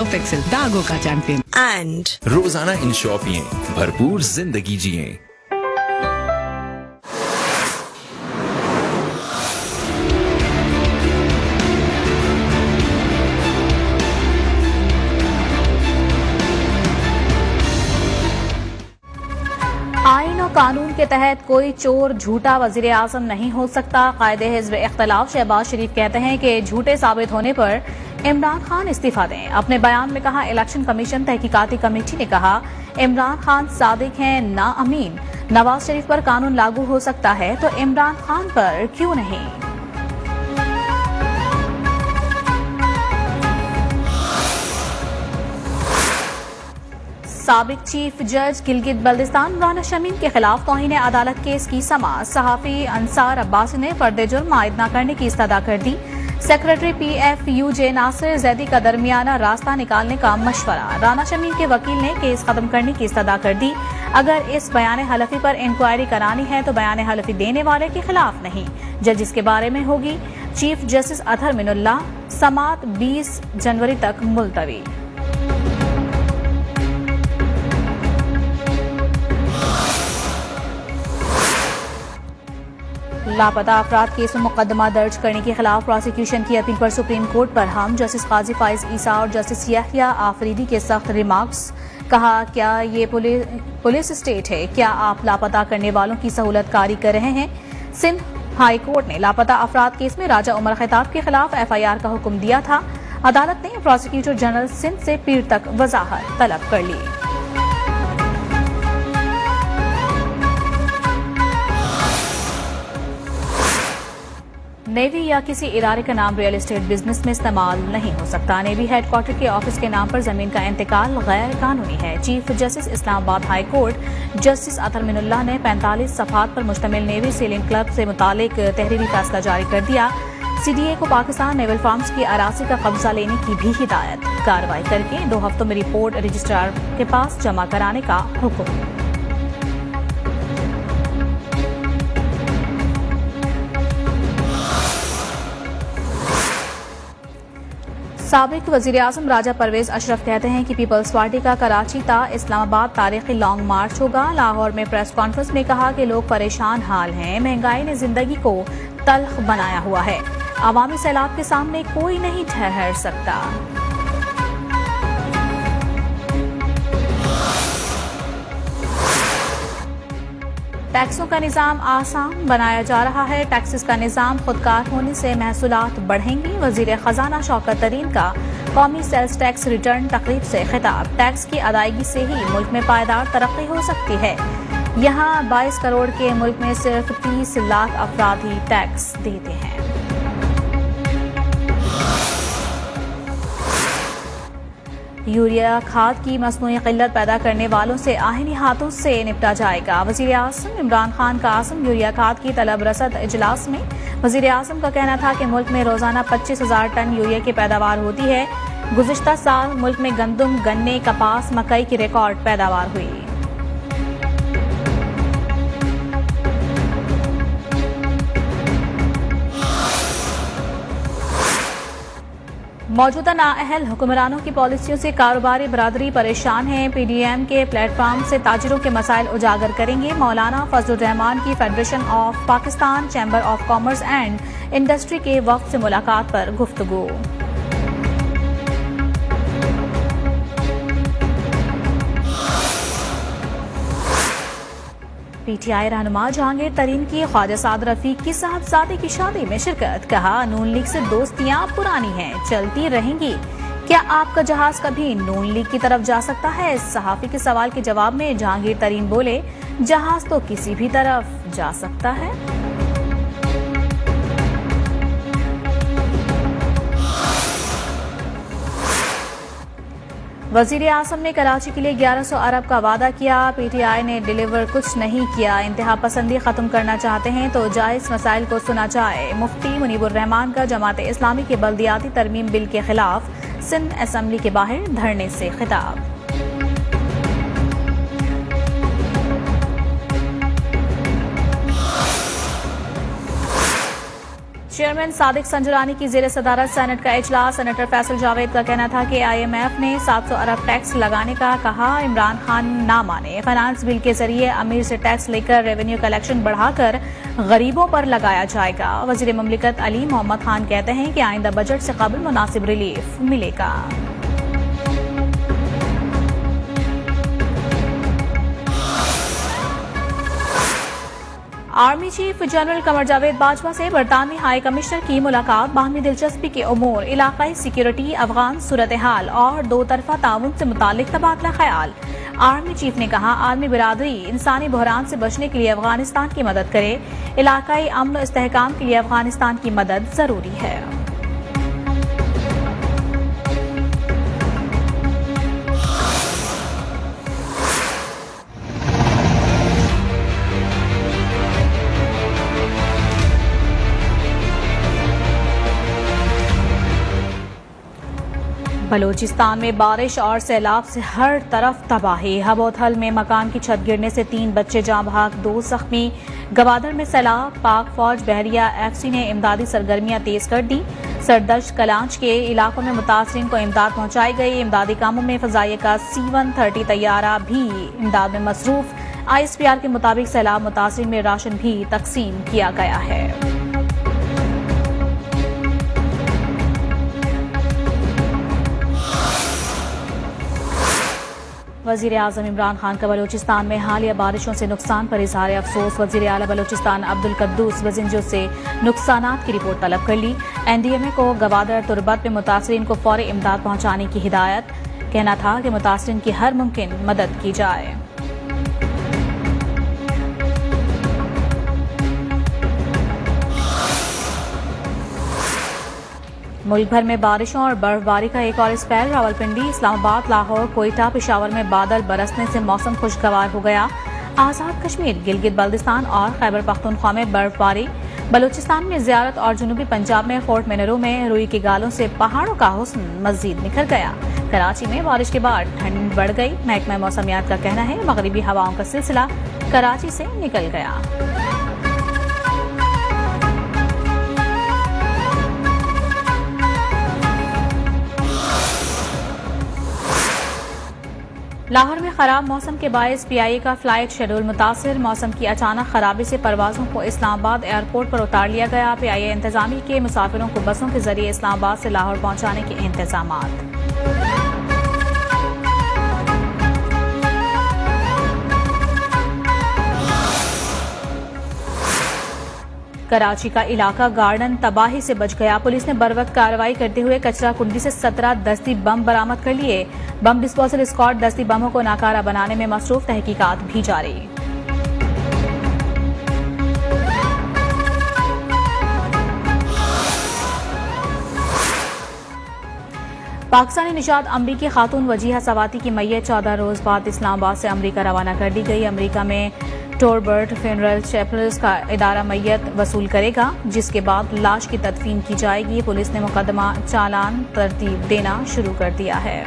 Excel दागों का champion and रोजाना ensure पिएं, भरपूर जिंदगी जिएं। आईन और कानून के तहत कोई चोर झूठा वजीर आजम नहीं हो सकता। कायदे हिज़्ब इख्तिलाफ शहबाज शरीफ कहते हैं कि झूठे साबित होने पर इमरान खान इस्तीफा दें। अपने बयान में कहा, इलेक्शन कमीशन तहकीकाती कमेटी ने कहा इमरान खान सादिक हैं ना अमीन। नवाज शरीफ पर कानून लागू हो सकता है तो इमरान खान पर क्यों नहीं। साबिक चीफ जज गिलगित बल्दिस्तान राना शमीम के खिलाफ तौहीन अदालत केस की समाअत। सहाफी अंसार अब्बासी ने फर्द जुर्म आयद न करने की इस्तदा कर दी। सेक्रेटरी PFUJ नासिर जैदी का दरमियाना रास्ता निकालने का मशवरा। राना शमीम के वकील ने केस खत्म करने की इस्तदा कर दी। अगर इस बयान हलफी पर इंक्वायरी करानी है तो बयान हलफी देने वाले के खिलाफ नहीं, जजिस के बारे में होगी। Chief justice Athar Minallah. समाअत 20 जनवरी तक मुलतवी। लापता अफराद केस में मुकदमा दर्ज करने के खिलाफ प्रोसिक्यूशन की अपील पर सुप्रीम कोर्ट पर हम जस्टिस काजी फाइज ईसा और जस्टिस यहया आफरीदी के सख्त रिमार्क्स। कहा, क्या ये पुलिस स्टेट है? क्या आप लापता करने वालों की सहूलत कारी कर रहे हैं? सिंध हाई कोर्ट ने लापता अफराद केस में राजा उमर खिताब के खिलाफ FIR का हुक्म दिया था। अदालत ने प्रोसिक्यूटर जनरल सिंध से पीर तक वजाहत तलब कर ली। नेवी या किसी इदारे का नाम रियल एस्टेट बिजनेस में इस्तेमाल नहीं हो सकता। नेवी हेडक्वार्टर के ऑफिस के नाम पर जमीन का इंतकाल गैर कानूनी है। Chief justice Islamabad high court justice Athar Minallah ने 45 सफहात पर मुश्तमिल नेवी सेलिंग क्लब से मुतालिक तहरीरी फैसला जारी कर दिया। CDA को पाकिस्तान नेवल फार्म्स की अराजी का कब्जा लेने की भी हिदायत। कार्रवाई करके 2 हफ्तों में रिपोर्ट रजिस्ट्रार के पास जमा कराने का हुक्म। साबिक वजीर आजम राजा परवेज अशरफ कहते हैं कि पीपल्स पार्टी का कराची ता इस्लामाबाद तारीखी लॉन्ग मार्च होगा। लाहौर में प्रेस कॉन्फ्रेंस में कहा कि लोग परेशान हाल हैं। महंगाई ने जिंदगी को तल्ख बनाया हुआ है। अवामी सैलाब के सामने कोई नहीं ठहर सकता। टैक्सों का निजाम आसान बनाया जा रहा है। टैक्सेस का निजाम खुदकार होने से महसूलात बढ़ेंगी। वजीर खजाना शौकत तरीन का कौमी सेल्स टैक्स रिटर्न तकरीब से खिताब। टैक्स की अदायगी से ही मुल्क में पायदार तरक्की हो सकती है। यहाँ 22 करोड़ के मुल्क में सिर्फ 30 लाख अफराद ही टैक्स देते हैं। यूरिया खाद की मसनूई किल्लत पैदा करने वालों से आहिनी हाथों से निपटा जाएगा। वजीर आज़म इमरान खान का आज़म यूरिया खाद की तलब रसद इजलास में। वजीर आज़म का कहना था कि मुल्क में रोजाना 25,000 टन यूरिया की पैदावार होती है। गुज़िश्ता साल मुल्क में गंदम, गन्ने, कपास, मकई की रिकॉर्ड पैदावार हुई। मौजूदा नाअहल हुक्मरानों की पॉलिसियों से कारोबारी बरादरी परेशान है। PDM के प्लेटफॉर्म से ताजिरों के मसाइल उजागर करेंगे। मौलाना फजलुर रहमान की federation of Pakistan chamber of commerce and industry के वक्त से मुलाकात पर गुफ्तगू। PTI रहनुमा जहांगीर तरीन की ख्वाजा साद रफीक की साहबजादे की शादी में शिरकत। कहा, नून लीग से दोस्तियां पुरानी हैं, चलती रहेंगी। क्या आपका जहाज कभी नून लीग की तरफ जा सकता है? सहाफी के सवाल के जवाब में जहांगीर तरीन बोले, जहाज तो किसी भी तरफ जा सकता है। वजीर आज़म ने कराची के लिए 1100 अरब का वादा किया। PTI ने डिलीवर कुछ नहीं किया। इंतहा पसंदी खत्म करना चाहते हैं तो जायज मसाइल को सुना जाए। मुफ्ती मुनीबुर रहमान का जमात इस्लामी के बल्दियाती तरमीम बिल के खिलाफ सिंध असेंबली के बाहर धरने से खिताब। चेयरमैन सादिक संजरानी की जेर सदारत सेनेट का इजलास। सेनेटर फैसल जावेद का कहना था कि IMF ने 700 अरब टैक्स लगाने का कहा, इमरान खान ना माने। फाइनेंस बिल के जरिए अमीर से टैक्स लेकर रेवेन्यू कलेक्शन बढ़ाकर गरीबों पर लगाया जाएगा। वजीर मुमलिकत अली मोहम्मद खान कहते हैं कि आइंदा बजट से कबल मुनासिब रिलीफ मिलेगा। Army chief general Qamar Javed Bajwa से बरतानवी हाई कमिश्नर की मुलाकात। बाहमी दिलचस्पी के उमूर, इलाकाई सिक्योरिटी, अफगान सूरत हाल और दो तरफा ताउन से मुतालिक तबादला ख्याल। आर्मी चीफ ने कहा, आलमी बिरादरी इंसानी बहरान से बचने के लिए अफगानिस्तान की मदद करे। इलाकाई अमन और इस्तेहकाम के लिए अफगानिस्तान की मदद जरूरी है। बलूचिस्तान में बारिश और सैलाब से हर तरफ तबाही। हबोथल में मकान की छत गिरने से 3 बच्चे जाँ बहक, 2 जख्मी। गवादर में सैलाब, पाक फौज बहरिया FC ने इमदादी सरगर्मियां तेज कर दी। सरदर्श कलांच के इलाकों में मुतासरीन को इमदाद पहुंचाई गई। इमदादी कामों में फजाइया का C-130 तैयारा भी इमदाद में मसरूफ। ISPR के मुताबिक सैलाब मुतासरीन में राशन भी तकसीम किया गया है। वजीर आजम इमरान खान का बलूचिस्तान में हालिया बारिशों से नुकसान पर इजहार अफसोस। वजीर आला बलूचिस्तान अब्दुल कद्दूस वजिंजो से नुकसानात की रिपोर्ट तलब कर ली। NDMA को गवादर तुरबत में मुतासरीन को फौरी इमदाद पहुंचाने की हिदायत। कहना था कि मुतासरीन की हर मुमकिन मदद की जाए। मुल्क भर में बारिशों और बर्फबारी का एक और स्पेल। रावलपिंडी, इस्लामाबाद, लाहौर, कोयटा, पेशावर में बादल बरसने से मौसम खुशगवार हो गया। आजाद कश्मीर, गिलगित बल्दिस्तान और खैबर पख्तूनख्वा में बर्फबारी। बलूचिस्तान में जियारत और जनूबी पंजाब में फोर्ट मिनरो में रुई के गालों से पहाड़ों का हुस्न मजीद निखर गया। कराची में बारिश के बाद ठंड बढ़ गई। महकमा मौसमियात का कहना है मगरिबी हवाओं का सिलसिला कराची से निकल गया। लाहौर में खराब मौसम के बायस PIA का फ्लाइट शेड्यूल मुतासिर। मौसम की अचानक खराबी से परवाजों को इस्लामाबाद एयरपोर्ट पर उतार लिया गया। PIA इंतजामी के मुसाफिरों को बसों के जरिए इस्लामाबाद से लाहौर पहुंचाने के इंतजामात। कराची का इलाका गार्डन तबाही से बच गया। पुलिस ने बरवक्त कार्रवाई करते हुए कचरा कुंडी से 17 दस्ती बम बरामद कर लिए। बम डिस्पोजल स्क्वाड दस्ती बमों को नाकारा बनाने में मसरूफ, तहकीकात भी जारी। पाकिस्तानी निशाद अमरीकी खातून वजीहा सवाती की मैयत 14 रोज बाद इस्लामाबाद से अमरीका रवाना कर दी गई। अमरीका में टोरबर्ट फ्यूनरल चैपल्स का इदारा मैयत वसूल करेगा, जिसके बाद लाश की तदफीन की जाएगी। पुलिस ने मुकदमा चालान तरतीब देना शुरू कर दिया है।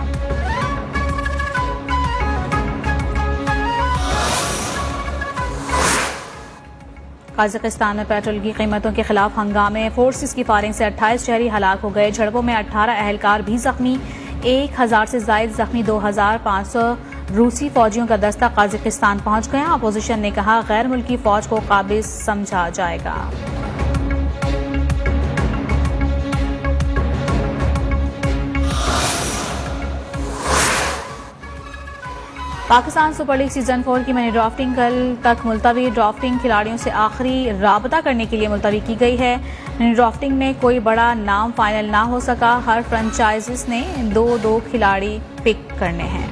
काज़ाकिस्तान में पेट्रोल की कीमतों के खिलाफ हंगामे। फोर्सेस की फायरिंग से 28 शहरी हलाक हो गए। झड़पों में 18 अहलकार भी जख्मी। 1000 से जायद जख्मी। 2500 रूसी फौजियों का दस्ता काज़ाकिस्तान पहुंच गया। अपोजिशन ने कहा गैर मुल्की फौज को काबिज समझा जाएगा। पाकिस्तान सुपर लीग सीजन 4 की मिनी ड्राफ्टिंग कल तक मुलतवी। ड्राफ्टिंग खिलाड़ियों से आखिरी राबता करने के लिए मुलतवी की गई है। मिनी ड्राफ्टिंग में कोई बड़ा नाम फाइनल ना हो सका। हर फ्रेंचाइजीज ने 2-2 खिलाड़ी पिक करने हैं।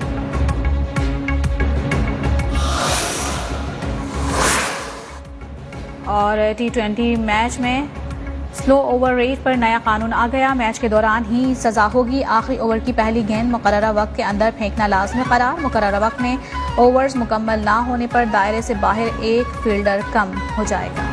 और T20 मैच में स्लो ओवर रेट पर नया कानून आ गया। मैच के दौरान ही सजा होगी। आखिरी ओवर की पहली गेंद मुकर्ररा वक्त के अंदर फेंकना लाजमी करार। मुकर्ररा वक्त में ओवर्स मुकम्मल ना होने पर दायरे से बाहर एक फील्डर कम हो जाएगा।